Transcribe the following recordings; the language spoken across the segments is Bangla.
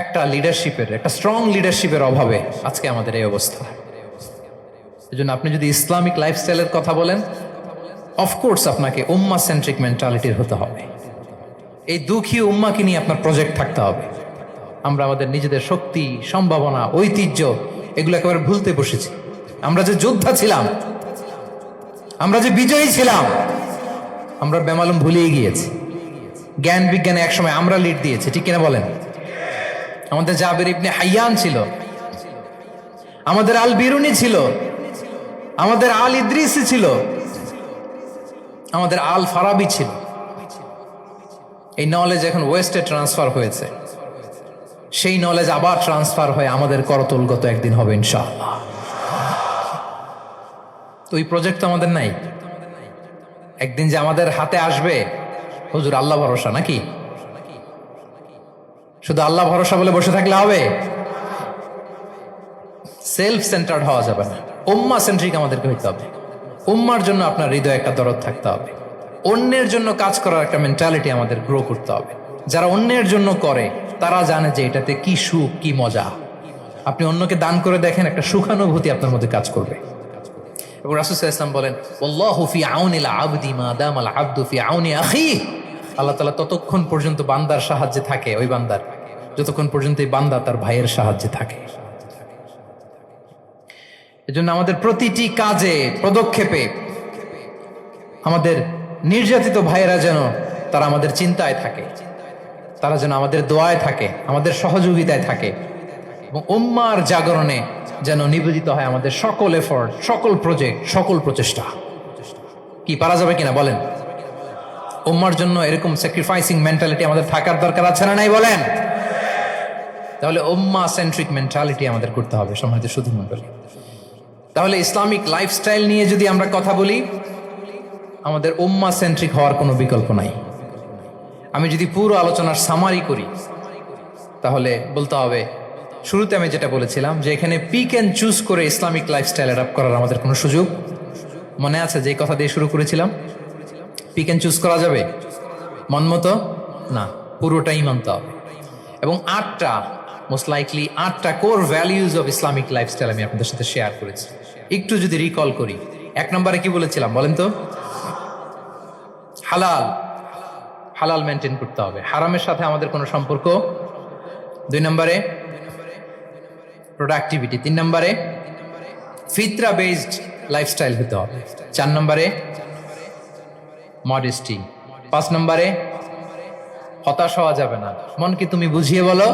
একটা স্ট্রং লিডারশিপের অভাবে আজকে আমাদের এই অবস্থা। এই জন্য আপনি যদি ইসলামিক লাইফস্টাইলের কথা বলেন, অফকোর্স আপনাকে উম্মা সেন্ট্রিক মেন্টালিটির হতে হবে। এই দুঃখী উম্মাকে নিয়ে আপনার প্রজেক্ট থাকতে হবে। আমরা আমাদের নিজেদের শক্তি, সম্ভাবনা, ঐতিহ্য এগুলো একেবারে ভুলতে বসেছি। আমরা যে যোদ্ধা ছিলাম, আমরা যে বিজয়ী ছিলাম, আমরা বেমালুম ভুলিয়ে গিয়েছি। জ্ঞান বিজ্ঞানে একসময় আমরা লিড দিয়েছি, ঠিক কিনা বলেন? আমাদের জাবের ইবনে হাইয়ান ছিল, আমাদের আল বিরুনি ছিল, আমাদের আল ইদ্রিসি ছিল, আমাদের আল ফারাবি ছিল। এই নলেজ এখন ওয়েস্টে ট্রান্সফার হয়েছে, সেই নলেজ আবার ট্রান্সফার হয়ে আমাদের করতলগত একদিন হবে ইনশাআল্লাহ। তো এই প্রজেক্ট তো আমাদের নাই। একদিন যে আমাদের হাতে আসবে, হুজুর আল্লাহ ভরসা নাকি? শুধু আল্লাহ ভরসা বলে বসে থাকলে হবে? সেলফ সেন্টার্ড হওয়া যাবে না, উম্মা সেন্ট্রিক আমাদেরকে হইতে হবে। উম্মার জন্য আপনার হৃদয়ে একটা দরদ থাকতে হবে। অন্যের জন্য কাজ করার একটা মেন্টালিটি আমাদের গ্রো করতে হবে। যারা অন্যের জন্য করে তারা জানে যে এটাতে কি সুখ, কি মজা। আপনি অন্যকে দান করে দেখেন, একটা সুখানুভূতি আপনার মধ্যে কাজ করবে। এবং রাসূল সাল্লাল্লাহু আলাইহি ওয়াসাল্লাম বলেন, আল্লাহু ফি আউনিল আবদি মা দামাল আবদু ফি আউনি আখিহি। আল্লাহ তাআলা ততক্ষণ পর্যন্ত বান্দার সাহায্যে থাকে, ওই বান্দার, যতক্ষণ পর্যন্ত এই বান্দা তার ভাইয়ের সাহায্যে থাকে। এজন্য আমাদের প্রতিটি কাজে, পদক্ষেপে আমাদের নির্যাতিত ভাইয়েরা যেন তারা আমাদের চিন্তায় থাকে, তারা যেন আমাদের দোয়ায় থাকে, আমাদের সহযোগিতায় থাকে, এবং উম্মার জাগরণে যেন নিবেদিত হয় আমাদের সকল এফোর্ট, সকল প্রজেক্ট, সকল প্রচেষ্টা। কি পারা যাবে কিনা বলেন? উম্মার জন্য এরকম স্যাক্রিফাইসিং মেন্টালিটি আমাদের থাকার দরকার আছে না নাই বলেন? তাহলে উম্মা সেন্ট্রিক মেন্টালিটি আমাদের করতে হবে সম্মানিত সুধী মণ্ডলী। তাহলে ইসলামিক লাইফস্টাইল নিয়ে যদি আমরা কথা বলি, আমাদের উম্মা সেন্ট্রিক হওয়ার কোনো বিকল্প নাই। আমি যদি পুরো আলোচনার সামারি করি, তাহলে বলতে হবে, শুরুতে আমি যেটা বলেছিলাম যে এখানে পিক অ্যান্ড চুজ করে ইসলামিক লাইফস্টাইল অ্যাডাপ্ট করার আমাদের কোনো সুযোগ মনে আছে? যে কথা দিয়ে শুরু করেছিলাম, পিক অ্যান্ড চুজ করা যাবে মন মতো না, পুরোটাই মানতে হবে। এবং মোস্ট লাইকলি 8টা core values of Islamic lifestyle আমি আপনাদের সাথে শেয়ার করেছি। একটু যদি রিকল করি, 1 নম্বরে কি বলেছিলাম বলেন তো? হালাল মেনটেন করতে হবে, হারামের সাথে আমাদের কোনো সম্পর্ক। 2 নম্বরে প্রোডাক্টিভিটি। 3 নম্বরে ফিতরা বেসড লাইফস্টাইল হতে হবে। 4 নম্বরে মডেস্টি। 5 নম্বরে হতাশ হওয়া যাবে না, মনকে তুমি বুঝিয়ে বলো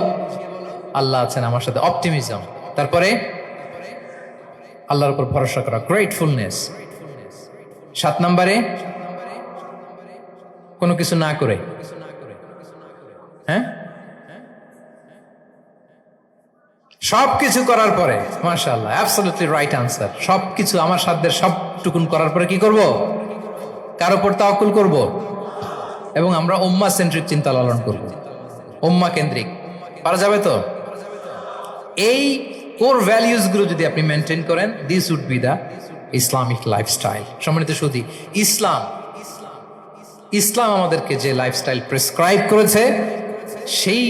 আল্লাহ আছেন আমার সাথে, অপটিমিজম। তারপরে আল্লাহর উপর ভরসা করা, গ্রেটফুলনেস। 7 নম্বরে কোনো কিছু না করে, সবকিছু করার পরে, মাশাআল্লাহ, অ্যাবসলিউটলি রাইট আনসার। সবকিছু আমার সাধ্যের সবটুকুন করার পরে কি করব? কার উপর তাওয়াক্কুল করব, এবং আমরা উম্মাহ সেন্ট্রিক চিন্তা লালন করব, উম্মাহ কেন্দ্রিক। পারা যাবে তো? এই কোর ভ্যালিউজগুলো যদি আপনি মেনটেন করেন, this would be the Islamic lifestyle. সম্মানিত সুধী, ইসলাম আমাদেরকে যে লাইফস্টাইল প্রেসক্রাইব করেছে, সেই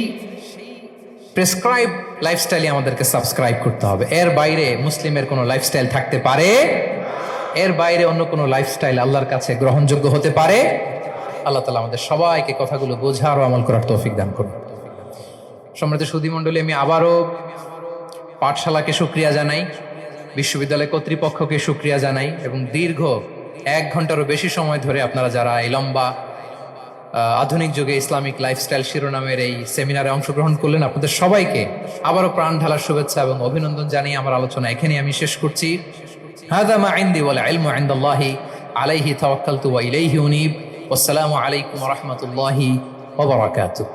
প্রেসক্রাইব লাইফস্টাইলই আমাদেরকে সাবস্ক্রাইব করতে হবে। এর বাইরে মুসলিমের কোনো লাইফস্টাইল থাকতে পারে? এর বাইরে অন্য কোনো লাইফস্টাইল আল্লাহর কাছে গ্রহণযোগ্য হতে পারে? আল্লাহ তাআলা আমাদের সবাইকে কথাগুলো বোঝার ও আমল করার তৌফিক দান করুন। সম্মানিত সুধী মণ্ডলী, আমি আবারও পাঠশালাকে শুকরিয়া জানাই, বিশ্ববিদ্যালয় কর্তৃপক্ষকে শুকরিয়া জানাই, এবং দীর্ঘ 1 ঘন্টারও বেশি সময় ধরে আপনারা যারা এই লম্বা আধুনিক যুগে ইসলামিক লাইফস্টাইল শিরোনামের এই সেমিনারে অংশগ্রহণ করলেন, আপনাদের সবাইকে আবারও প্রাণ ঢালার শুভেচ্ছা এবং অভিনন্দন জানিয়ে আমার আলোচনা এখানেই আমি শেষ করছি। হাযা মা ইনদি ওয়াল ইলমু ইনদাল্লাহি আলাইহি তাওয়াক্কালতু ওয়া ইলাইহি উনীব। ওয়াসসালামু আলাইকুম ওয়া রাহমাতুল্লাহি ওয়া বারাকাতুহু।